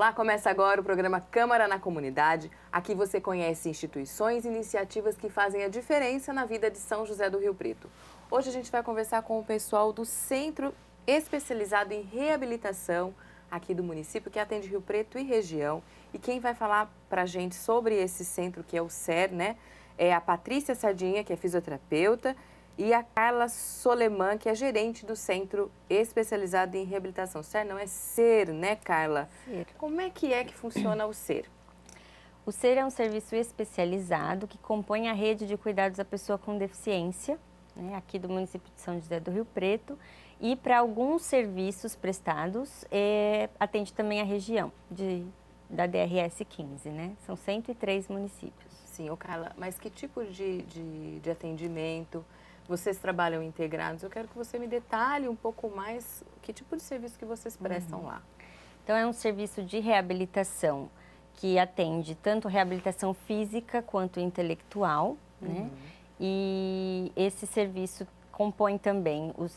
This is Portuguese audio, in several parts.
Olá, começa agora o programa Câmara na Comunidade. Aqui você conhece instituições e iniciativas que fazem a diferença na vida de São José do Rio Preto. Hoje a gente vai conversar com o pessoal do Centro Especializado em Reabilitação aqui do município, que atende Rio Preto e região. E quem vai falar para a gente sobre esse centro, que é o SER, né, é a Patrícia Sardinha, que é fisioterapeuta, e a Carla Soleman, que é gerente do Centro Especializado em Reabilitação. SER não é SER, né, Carla? SER. Como é que funciona o SER? O SER é um serviço especializado que compõe a rede de cuidados à pessoa com deficiência, né, aqui do município de São José do Rio Preto, e para alguns serviços prestados, atende também a região da DRS 15, né? São 103 municípios. Sim, Carla, mas que tipo de atendimento? Vocês trabalham integrados? Eu quero que você me detalhe um pouco mais que tipo de serviço que vocês prestam lá. Então, é um serviço de reabilitação que atende tanto reabilitação física quanto intelectual, né? E esse serviço compõe também o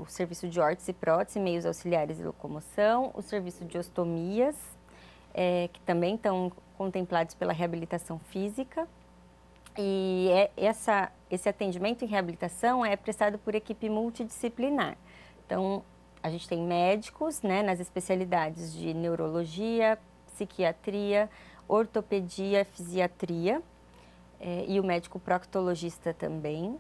serviço de órtese e prótese, meios auxiliares de locomoção, o serviço de ostomias, que também estão contemplados pela reabilitação física. E esse atendimento em reabilitação é prestado por equipe multidisciplinar. Então, a gente tem médicos, né, nas especialidades de neurologia, psiquiatria, ortopedia, fisiatria, e o médico proctologista também.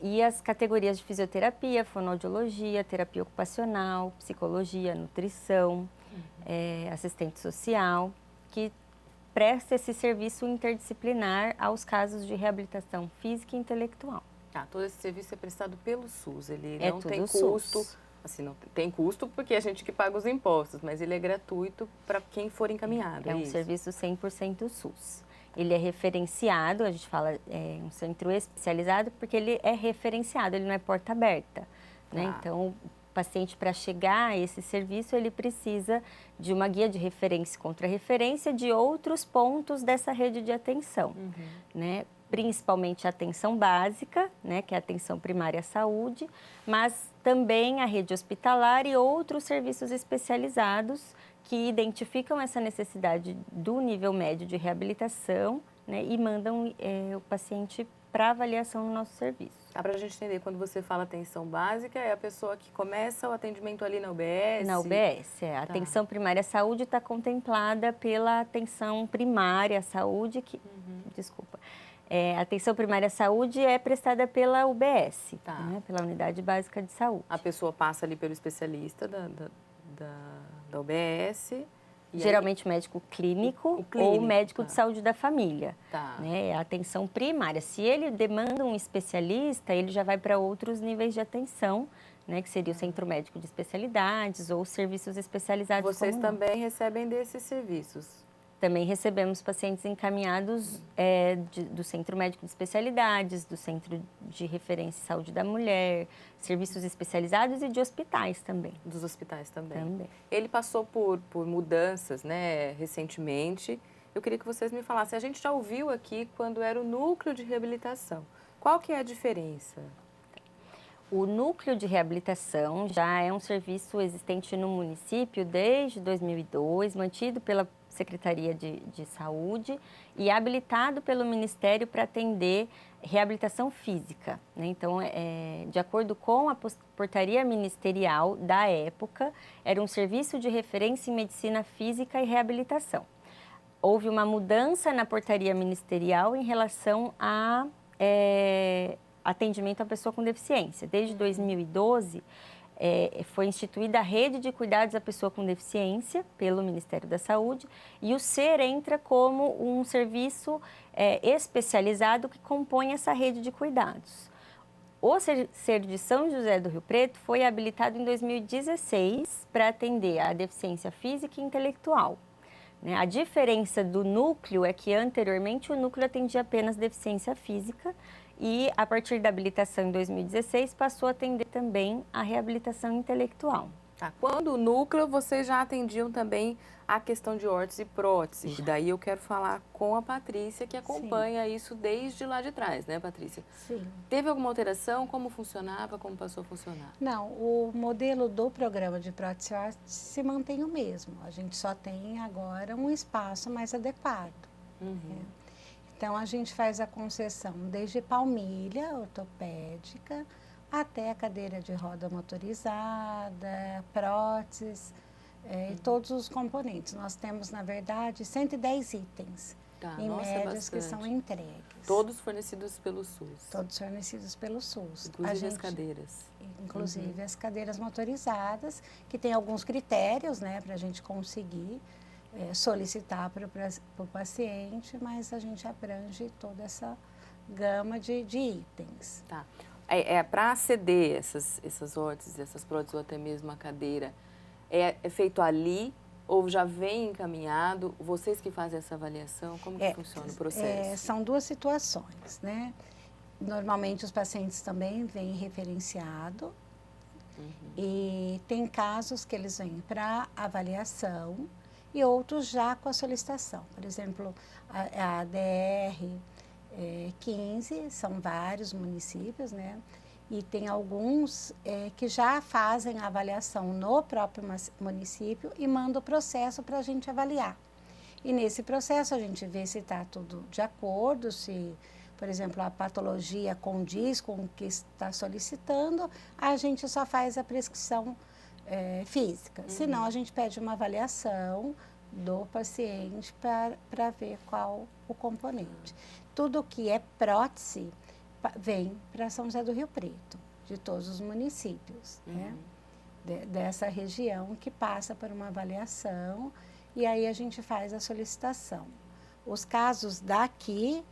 E as categorias de fisioterapia, fonoaudiologia, terapia ocupacional, psicologia, nutrição, assistente social, que presta esse serviço interdisciplinar aos casos de reabilitação física e intelectual. Ah, todo esse serviço é prestado pelo SUS, ele É não tudo tem custo, assim, não tem custo porque a gente que paga os impostos, mas ele é gratuito para quem for encaminhado. É um serviço 100% SUS. Ele é referenciado, a gente fala um centro especializado porque ele é referenciado, ele não é porta aberta, né? Então, paciente, para chegar a esse serviço, ele precisa de uma guia de referência e contra-referência de outros pontos dessa rede de atenção, né? Principalmente a atenção básica, né, que é a atenção primária à saúde, mas também a rede hospitalar e outros serviços especializados que identificam essa necessidade do nível médio de reabilitação, né, e mandam o paciente para avaliação no nosso serviço. Dá para a gente entender, quando você fala atenção básica, é a pessoa que começa o atendimento ali na UBS? Na UBS, a atenção primária à saúde está contemplada pela atenção primária à saúde, desculpa, a atenção primária à saúde é prestada pela UBS, né, pela Unidade Básica de Saúde. A pessoa passa ali pelo especialista da UBS. Geralmente o médico clínico ou o médico de saúde da família. Né? A atenção primária. Se ele demanda um especialista, ele já vai para outros níveis de atenção, né? Que seria o centro médico de especialidades ou serviços especializados. Vocês também recebem desses serviços? Também recebemos pacientes encaminhados do Centro Médico de Especialidades, do Centro de Referência e Saúde da Mulher, serviços especializados e de hospitais também. Dos hospitais também. Também. Ele passou por mudanças, né, recentemente. Eu queria que vocês me falassem. A gente já ouviu aqui quando era o núcleo de reabilitação. Qual que é a diferença? O núcleo de reabilitação já é um serviço existente no município desde 2002, mantido pela Secretaria de Saúde e habilitado pelo Ministério para atender reabilitação física, né? Então, de acordo com a portaria ministerial da época, era um serviço de referência em medicina física e reabilitação. Houve uma mudança na portaria ministerial em relação a atendimento à pessoa com deficiência. Desde 2012, foi instituída a rede de cuidados à pessoa com deficiência pelo Ministério da Saúde e o SER entra como um serviço especializado que compõe essa rede de cuidados. O SER de São José do Rio Preto foi habilitado em 2016 para atender a deficiência física e intelectual. Né? A diferença do núcleo é que anteriormente o núcleo atendia apenas deficiência física e, a partir da habilitação em 2016, passou a atender também a reabilitação intelectual. Tá. Quando o núcleo, vocês já atendiam também a questão de órtese e prótese. E daí eu quero falar com a Patrícia, que acompanha isso desde lá de trás, né, Patrícia? Sim. Teve alguma alteração? Como funcionava? Como passou a funcionar? Não, o modelo do programa de prótese órtese se mantém o mesmo. A gente só tem agora um espaço mais adequado. Uhum. Então, a gente faz a concessão desde palmilha ortopédica até a cadeira de roda motorizada, próteses, e todos os componentes. Nós temos, na verdade, 110 itens, em médias, que são entregues. Todos fornecidos pelo SUS? Todos fornecidos pelo SUS. Inclusive as cadeiras? Inclusive as cadeiras motorizadas, que tem alguns critérios, né, para a gente conseguir solicitar para o paciente, mas a gente abrange toda essa gama de itens. Tá. Para aceder essas órteses, essas próteses ou até mesmo a cadeira, é feito ali ou já vem encaminhado? Vocês que fazem essa avaliação, como que funciona o processo? São duas situações, né? Normalmente os pacientes também vêm referenciado e tem casos que eles vêm para avaliação e outros já com a solicitação. Por exemplo, a ADR 15, são vários municípios, né? E tem alguns que já fazem a avaliação no próprio município e mandam o processo para a gente avaliar. E nesse processo a gente vê se está tudo de acordo, se, por exemplo, a patologia condiz com o que está solicitando, a gente só faz a prescrição física. Senão a gente pede uma avaliação do paciente para ver qual o componente. Tudo que é prótese vem para São José do Rio Preto, de todos os municípios, né? Dessa região que passa por uma avaliação e aí a gente faz a solicitação. Os casos daqui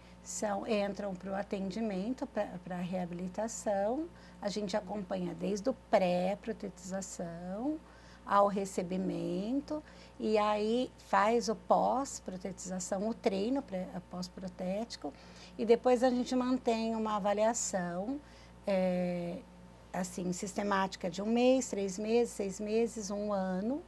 entram para o atendimento, para a reabilitação, a gente acompanha desde o pré-protetização ao recebimento e aí faz o pós-protetização, o treino pós-protético e depois a gente mantém uma avaliação assim, sistemática de 1 mês, 3 meses, 6 meses, 1 ano,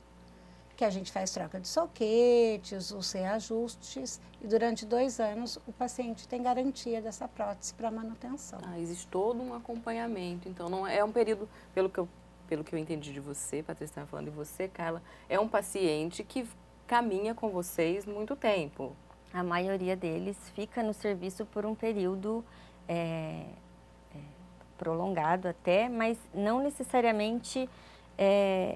que a gente faz troca de soquetes, os reajustes e durante 2 anos o paciente tem garantia dessa prótese para manutenção. Existe todo um acompanhamento, então não é um período, pelo que eu entendi de você, Patrícia estava falando, e você, Carla, é um paciente que caminha com vocês muito tempo. A maioria deles fica no serviço por um período prolongado até, mas não necessariamente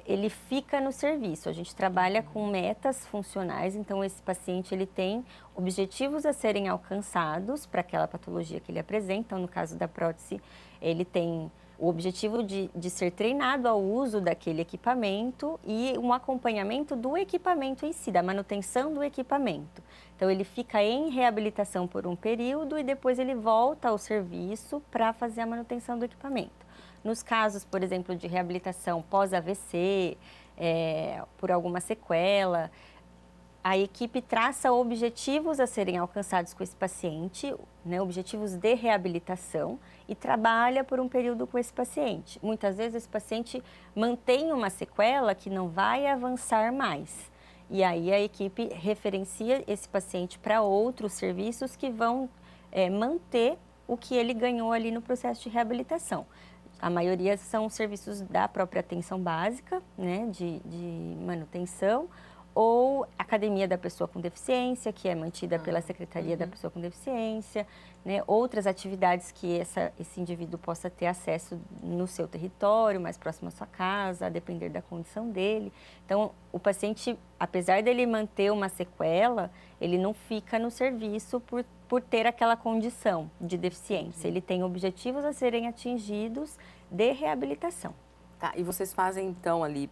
ele fica no serviço. A gente trabalha com metas funcionais, então esse paciente ele tem objetivos a serem alcançados para aquela patologia que ele apresenta. Então, no caso da prótese, ele tem o objetivo de ser treinado ao uso daquele equipamento e um acompanhamento do equipamento em si, da manutenção do equipamento. Então, ele fica em reabilitação por um período e depois ele volta ao serviço para fazer a manutenção do equipamento. Nos casos, por exemplo, de reabilitação pós-AVC, por alguma sequela, a equipe traça objetivos a serem alcançados com esse paciente, né, objetivos de reabilitação, e trabalha por um período com esse paciente. Muitas vezes esse paciente mantém uma sequela que não vai avançar mais. E aí a equipe referencia esse paciente para outros serviços que vão manter o que ele ganhou ali no processo de reabilitação. A maioria são serviços da própria atenção básica, né, de manutenção, ou academia da pessoa com deficiência, que é mantida pela Secretaria da Pessoa com Deficiência, né? Outras atividades que esse indivíduo possa ter acesso no seu território, mais próximo à sua casa, a depender da condição dele. Então, o paciente, apesar dele manter uma sequela, ele não fica no serviço por ter aquela condição de deficiência. Ele tem objetivos a serem atingidos de reabilitação. Tá, e vocês fazem, então, ali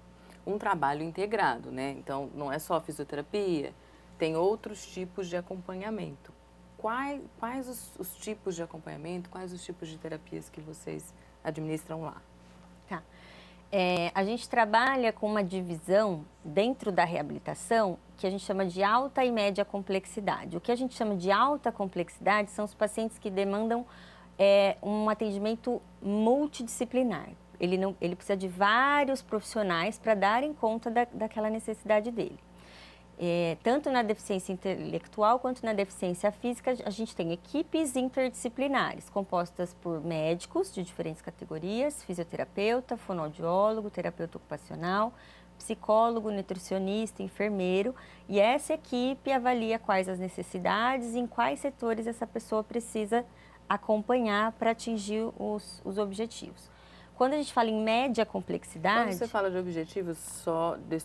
um trabalho integrado, né? Então, não é só fisioterapia, tem outros tipos de acompanhamento. Quais os tipos de acompanhamento, quais os tipos de terapias que vocês administram lá? Tá. A gente trabalha com uma divisão dentro da reabilitação que a gente chama de alta e média complexidade. O que a gente chama de alta complexidade são os pacientes que demandam um atendimento multidisciplinar. ele precisa de vários profissionais para darem conta daquela necessidade dele. Tanto na deficiência intelectual quanto na deficiência física, a gente tem equipes interdisciplinares, compostas por médicos de diferentes categorias, fisioterapeuta, fonoaudiólogo, terapeuta ocupacional, psicólogo, nutricionista, enfermeiro, e essa equipe avalia quais as necessidades e em quais setores essa pessoa precisa acompanhar para atingir os objetivos. Quando a gente fala em média complexidade... Quando você fala de objetivos,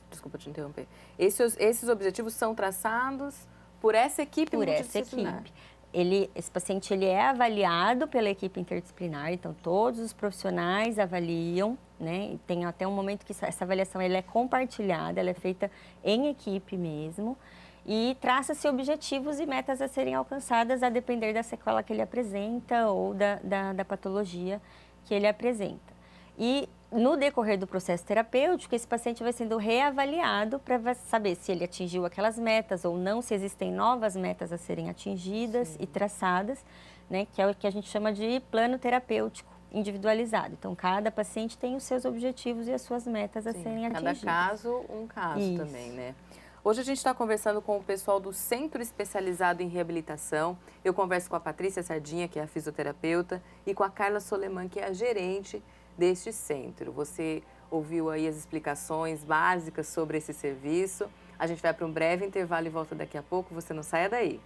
desculpa te interromper, esses objetivos são traçados por essa equipe multidisciplinar? Por essa equipe. Esse paciente ele é avaliado pela equipe interdisciplinar, então todos os profissionais avaliam, né? E tem até um momento que essa avaliação ela é compartilhada, ela é feita em equipe mesmo, e traça-se objetivos e metas a serem alcançadas a depender da sequela que ele apresenta ou da patologia que ele apresenta. E no decorrer do processo terapêutico, esse paciente vai sendo reavaliado para saber se ele atingiu aquelas metas ou não, se existem novas metas a serem atingidas Sim. e traçadas, né, que é o que a gente chama de plano terapêutico individualizado. Então, cada paciente tem os seus objetivos e as suas metas a serem atingidas. Cada caso, um caso Isso. também, né? Hoje a gente está conversando com o pessoal do Centro Especializado em Reabilitação. Eu converso com a Patrícia Sardinha, que é a fisioterapeuta, e com a Carla Soleman, que é a gerente deste centro. Você ouviu aí as explicações básicas sobre esse serviço. A gente vai para um breve intervalo e volta daqui a pouco. Você não saia daí.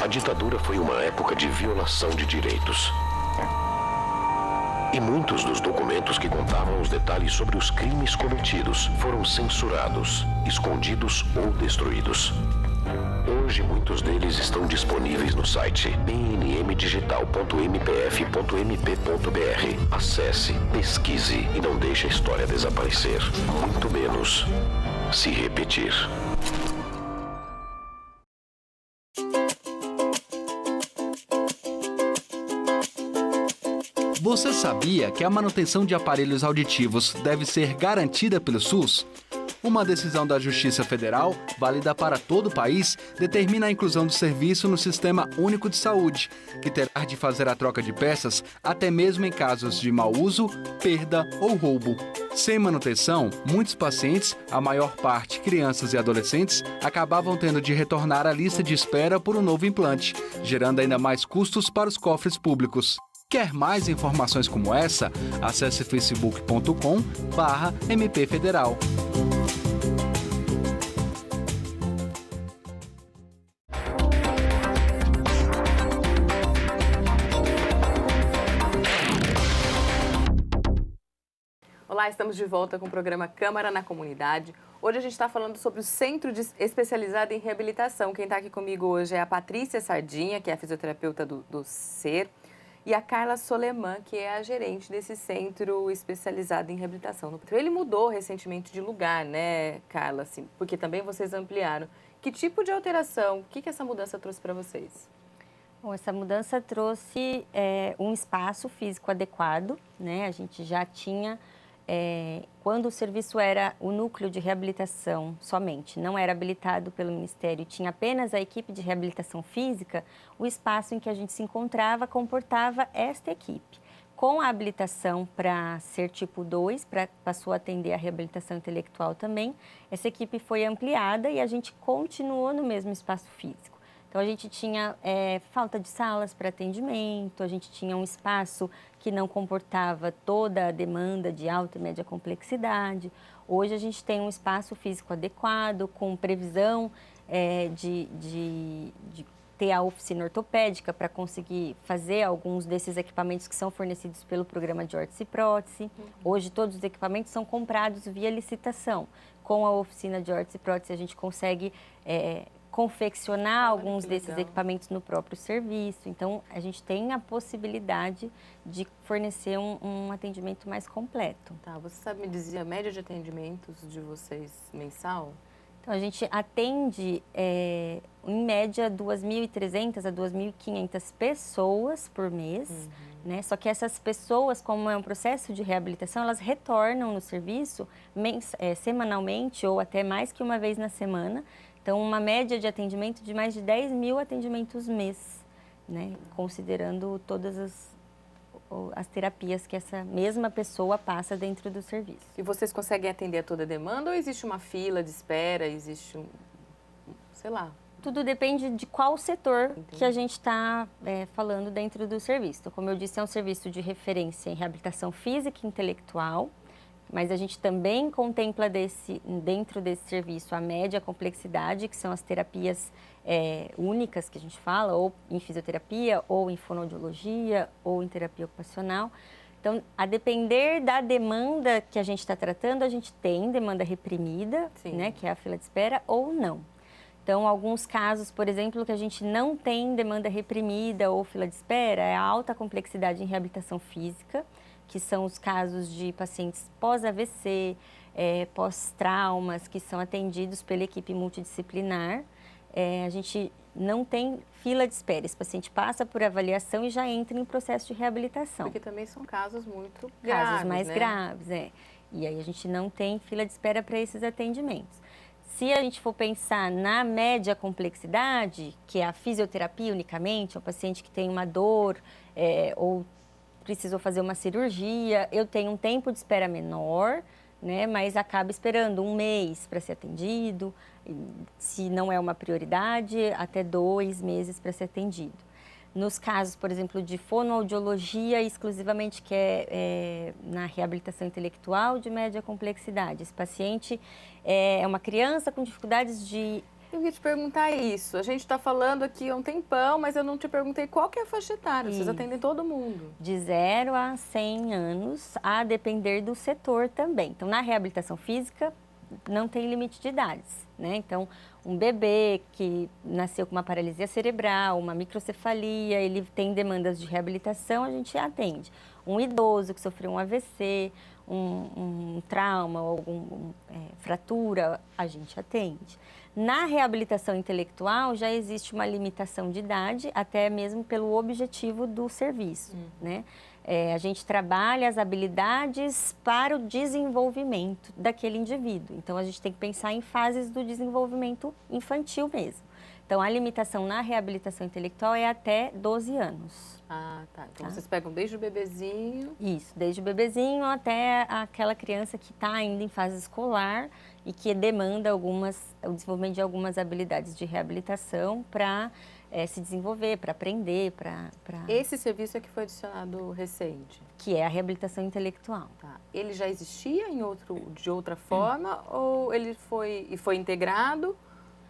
A ditadura foi uma época de violação de direitos. E muitos dos documentos que contavam os detalhes sobre os crimes cometidos foram censurados, escondidos ou destruídos. Hoje, muitos deles estão disponíveis no site pnmdigital.mpf.mp.br. Acesse, pesquise e não deixe a história desaparecer, muito menos se repetir. Você sabia que a manutenção de aparelhos auditivos deve ser garantida pelo SUS? Uma decisão da Justiça Federal, válida para todo o país, determina a inclusão do serviço no Sistema Único de Saúde, que terá de fazer a troca de peças até mesmo em casos de mau uso, perda ou roubo. Sem manutenção, muitos pacientes, a maior parte crianças e adolescentes, acabavam tendo de retornar à lista de espera por um novo implante, gerando ainda mais custos para os cofres públicos. Quer mais informações como essa? Acesse facebook.com/mpfederal. Olá, estamos de volta com o programa Câmara na Comunidade. Hoje a gente está falando sobre o Centro Especializado em Reabilitação. Quem está aqui comigo hoje é a Patrícia Sardinha, que é a fisioterapeuta do SER, e a Carla Soleman, que é a gerente desse Centro Especializado em Reabilitação. Ele mudou recentemente de lugar, né, Carla? Assim, porque também vocês ampliaram. Que tipo de alteração, o que essa mudança trouxe para vocês? Bom, essa mudança trouxe um espaço físico adequado, né? A gente já tinha... quando o serviço era o núcleo de reabilitação somente, não era habilitado pelo Ministério, tinha apenas a equipe de reabilitação física, o espaço em que a gente se encontrava comportava esta equipe. Com a habilitação para ser tipo 2, passou a atender a reabilitação intelectual também, essa equipe foi ampliada e a gente continuou no mesmo espaço físico. Então, a gente tinha falta de salas para atendimento, a gente tinha um espaço que não comportava toda a demanda de alta e média complexidade. Hoje, a gente tem um espaço físico adequado, com previsão de ter a oficina ortopédica para conseguir fazer alguns desses equipamentos que são fornecidos pelo programa de órtese e prótese. Hoje, todos os equipamentos são comprados via licitação. Com a oficina de órtese e prótese, a gente consegue... confeccionar alguns desses equipamentos no próprio serviço. Então, a gente tem a possibilidade de fornecer um atendimento mais completo. Tá, você sabe me dizer a média de atendimentos de vocês mensal? Então, a gente atende, em média, 2.300 a 2.500 pessoas por mês, né? Só que essas pessoas, como é um processo de reabilitação, elas retornam no serviço semanalmente ou até mais que uma vez na semana. Então, uma média de atendimento de mais de 10 mil atendimentos mês, né? Considerando todas as terapias que essa mesma pessoa passa dentro do serviço. E vocês conseguem atender a toda a demanda ou existe uma fila de espera, existe sei lá? Tudo depende de qual setor Entendi. que a gente está falando dentro do serviço. Então, como eu disse, é um serviço de referência em reabilitação física e intelectual, mas a gente também contempla dentro desse serviço a média complexidade, que são as terapias únicas que a gente fala, ou em fisioterapia, ou em fonoaudiologia, ou em terapia ocupacional. Então, a depender da demanda que a gente está tratando, a gente tem demanda reprimida, né, que é a fila de espera, ou não. Então, alguns casos, por exemplo, que a gente não tem demanda reprimida ou fila de espera, é a alta complexidade em reabilitação física, que são os casos de pacientes pós-AVC, pós-traumas, que são atendidos pela equipe multidisciplinar. A gente não tem fila de espera, esse paciente passa por avaliação e já entra em processo de reabilitação. Porque também são casos muito graves, casos mais né? graves, E aí a gente não tem fila de espera para esses atendimentos. Se a gente for pensar na média complexidade, que é a fisioterapia unicamente, um paciente que tem uma dor ou precisou fazer uma cirurgia, eu tenho um tempo de espera menor, né, mas acaba esperando 1 mês para ser atendido, se não é uma prioridade, até 2 meses para ser atendido. Nos casos, por exemplo, de fonoaudiologia, exclusivamente que é na reabilitação intelectual de média complexidade. Esse paciente é uma criança com dificuldades de... Eu ia te perguntar isso. A gente está falando aqui há um tempão, mas eu não te perguntei qual que é a faixa etária. Vocês atendem todo mundo. De 0 a 100 anos, a depender do setor também. Então, na reabilitação física, não tem limite de idades, né? Então, um bebê que nasceu com uma paralisia cerebral, uma microcefalia, ele tem demandas de reabilitação, a gente atende. Um idoso que sofreu um AVC, um trauma, alguma fratura, a gente atende. Na reabilitação intelectual, já existe uma limitação de idade, até mesmo pelo objetivo do serviço, né? A gente trabalha as habilidades para o desenvolvimento daquele indivíduo. Então, a gente tem que pensar em fases do desenvolvimento infantil mesmo. Então, a limitação na reabilitação intelectual é até 12 anos. Ah, tá. Então, vocês pegam desde o bebezinho... Isso, desde o bebezinho até aquela criança que está ainda em fase escolar e que demanda o desenvolvimento de algumas habilidades de reabilitação para se desenvolver, para aprender, para... Esse serviço é que foi adicionado recente? Que é a reabilitação intelectual. Tá. Ele já existia de outra forma ou ele foi integrado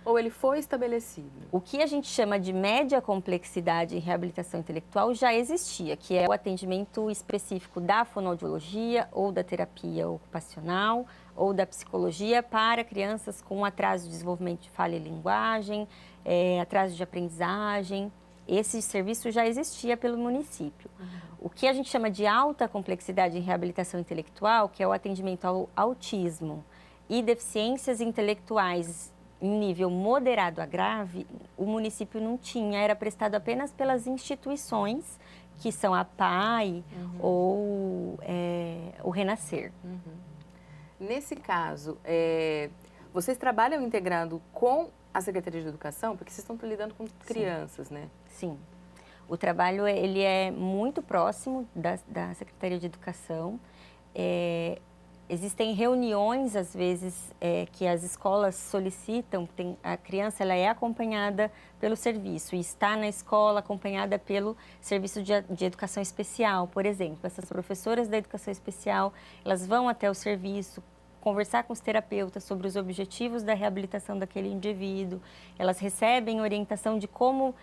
ou ele foi estabelecido? O que a gente chama de média complexidade em reabilitação intelectual já existia, que é o atendimento específico da fonoaudiologia ou da terapia ocupacional ou da psicologia para crianças com atraso de desenvolvimento de fala e linguagem, atraso de aprendizagem. Esse serviço já existia pelo município. O que a gente chama de alta complexidade em reabilitação intelectual, que é o atendimento ao autismo e deficiências intelectuais em nível moderado a grave, o município não tinha, era prestado apenas pelas instituições, que são a PAI ou o Renascer. Nesse caso, vocês trabalham integrando com a Secretaria de Educação? Porque vocês estão lidando com crianças, né? Sim. O trabalho ele é muito próximo da Secretaria de Educação. Existem reuniões, às vezes, que as escolas solicitam. A criança ela é acompanhada pelo serviço e está na escola acompanhada pelo serviço de educação especial, por exemplo. Essas professoras da educação especial, elas vão até o serviço, conversar com os terapeutas sobre os objetivos da reabilitação daquele indivíduo. Elas recebem orientação de como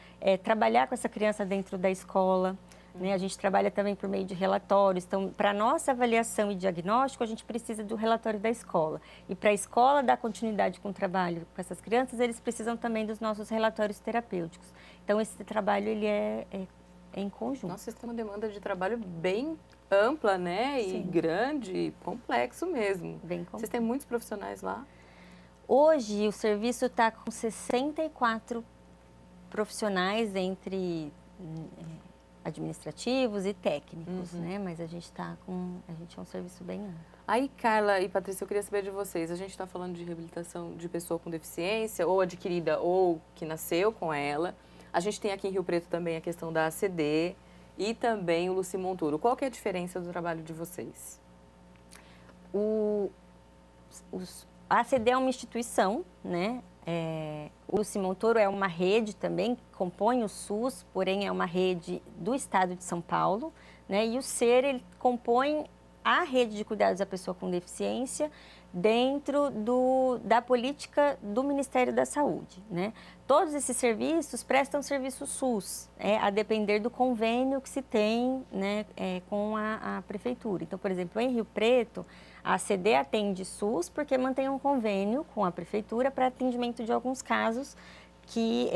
trabalhar com essa criança dentro da escola. Né? A gente trabalha também por meio de relatórios. Então, para a nossa avaliação e diagnóstico, a gente precisa do relatório da escola. E para a escola dar continuidade com o trabalho com essas crianças, eles precisam também dos nossos relatórios terapêuticos. Então, esse trabalho ele é em conjunto. Nossa, vocês têm uma demanda de trabalho bem ampla, né? E grande, complexo mesmo. Bem complexo. Vocês têm muitos profissionais lá? Hoje, o serviço está com 64 profissionais entre administrativos e técnicos, né? Mas a gente é um serviço bem amplo. Aí, Carla e Patrícia, eu queria saber de vocês. A gente está falando de reabilitação de pessoa com deficiência, ou adquirida, ou que nasceu com ela. A gente tem aqui em Rio Preto também a questão da ACD e também o Luci Montoro. Qual que é a diferença do trabalho de vocês? A ACD é uma instituição, né? O Luci Montoro é uma rede também, que compõe o SUS, porém é uma rede do estado de São Paulo, né? E o SER, ele compõe a rede de cuidados da pessoa com deficiência dentro da política do Ministério da Saúde, né? Todos esses serviços prestam serviço SUS, a depender do convênio que se tem, né, com a prefeitura. Então, por exemplo, em Rio Preto, a ACD atende SUS porque mantém um convênio com a prefeitura para atendimento de alguns casos que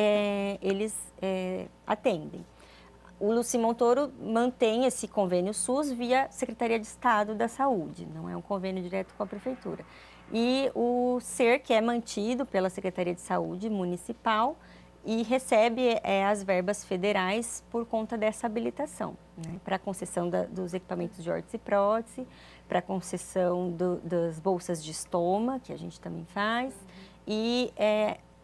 eles atendem. O Luci Montoro mantém esse convênio SUS via Secretaria de Estado da Saúde, não é um convênio direto com a prefeitura. E o SER, que é mantido pela Secretaria de Saúde Municipal e recebe as verbas federais por conta dessa habilitação, né? Para a concessão dos equipamentos de órtese e prótese, para a concessão das bolsas de estoma, que a gente também faz, e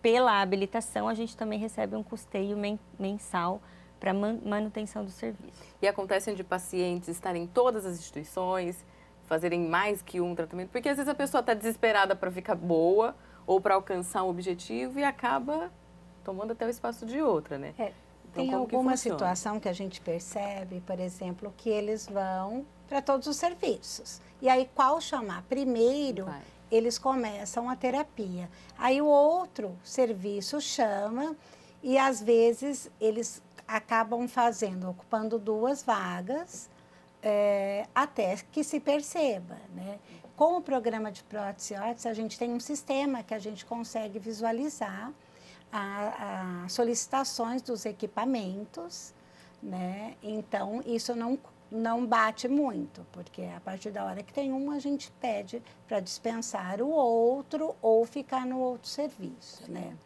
pela habilitação a gente também recebe um custeio mensal para manutenção do serviço. E acontecem de pacientes estarem em todas as instituições, fazerem mais que um tratamento? Porque às vezes a pessoa está desesperada para ficar boa ou para alcançar um objetivo e acaba tomando até o espaço de outra, né? Então, tem como alguma situação que a gente percebe, por exemplo, que eles vão para todos os serviços. E aí, qual chamar primeiro, eles começam a terapia. Aí o outro serviço chama e às vezes eles acabam ocupando 2 vagas, até que se perceba, né? Com o programa de prótese e órtese, a gente tem um sistema que a gente consegue visualizar as solicitações dos equipamentos, né? Então, isso não bate muito, porque a partir da hora que tem um, a gente pede para dispensar o outro ou ficar no outro serviço, né?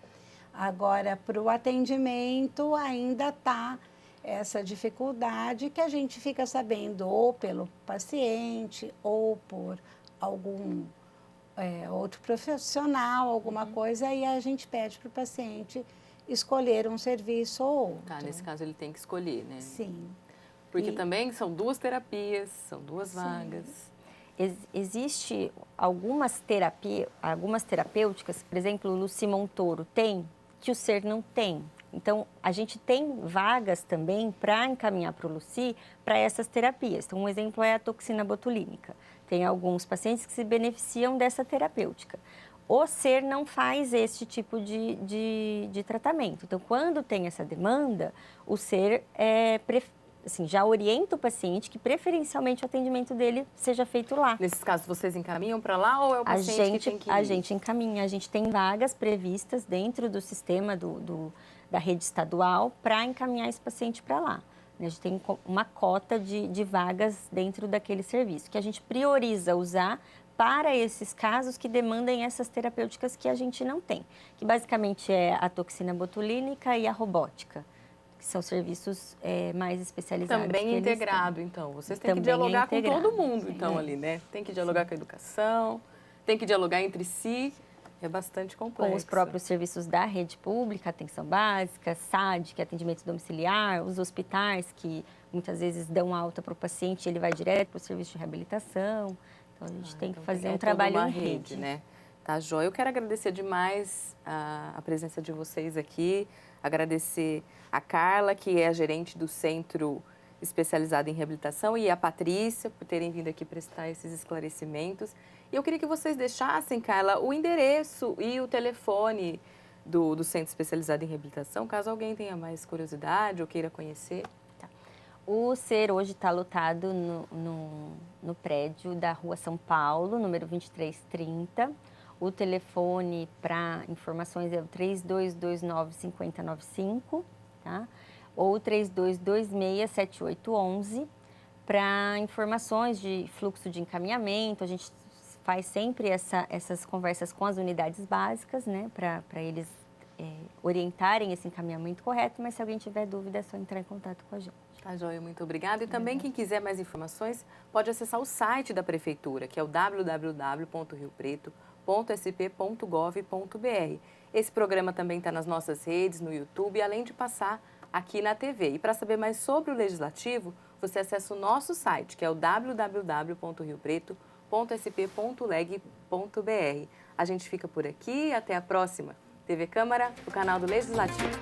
Agora, para o atendimento, ainda está essa dificuldade que a gente fica sabendo ou pelo paciente ou por algum outro profissional, alguma coisa, e a gente pede para o paciente escolher um serviço ou outro. Tá, nesse caso ele tem que escolher, né? Sim. Porque também são 2 terapias, são 2 vagas. Existe algumas terapêuticas, por exemplo, o Luci Montoro tem, que o SER não tem. Então, a gente tem vagas também para encaminhar para o Luci para essas terapias. Então, um exemplo é a toxina botulínica. Tem alguns pacientes que se beneficiam dessa terapêutica. O SER não faz esse tipo de tratamento. Então, quando tem essa demanda, o SER já orienta o paciente que preferencialmente o atendimento dele seja feito lá. Nesses casos, vocês encaminham para lá ou é o paciente que tem que ir? A gente encaminha, a gente tem vagas previstas dentro do sistema da rede estadual para encaminhar esse paciente para lá. A gente tem uma cota de vagas dentro daquele serviço, que a gente prioriza usar para esses casos que demandem essas terapêuticas que a gente não tem, que basicamente é a toxina botulínica e a robótica, que são serviços mais especializados. Também integrado, então. Vocês têm que dialogar com todo mundo, então, ali, né? Tem que dialogar com a educação, tem que dialogar entre si. É bastante complexo. Com os próprios serviços da rede pública, atenção básica, SAD, que é atendimento domiciliar, os hospitais, que muitas vezes dão alta para o paciente, ele vai direto para o serviço de reabilitação. Então, a gente tem que fazer um trabalho em rede, né? Tá, joia. Eu quero agradecer demais a presença de vocês aqui, agradecer a Carla, que é a gerente do Centro Especializado em Reabilitação, e a Patrícia, por terem vindo aqui prestar esses esclarecimentos. E eu queria que vocês deixassem, Carla, o endereço e o telefone do Centro Especializado em Reabilitação, caso alguém tenha mais curiosidade ou queira conhecer. Tá. O SER hoje está lotado no prédio da Rua São Paulo, número 2330. O telefone para informações é o 3229-5095, tá? Ou 3226-7811. Para informações de fluxo de encaminhamento, a gente faz sempre essas conversas com as unidades básicas, né? Para eles orientarem esse encaminhamento correto, mas se alguém tiver dúvida é só entrar em contato com a gente. Tá, joia, muito obrigada. E também quem quiser mais informações pode acessar o site da Prefeitura, que é o www.riopreto.sp.gov.br. Esse programa também está nas nossas redes, no YouTube, além de passar aqui na TV. E para saber mais sobre o Legislativo, você acessa o nosso site, que é o www.riopreto.sp.leg.br. A gente fica por aqui, até a próxima. TV Câmara, o canal do Legislativo.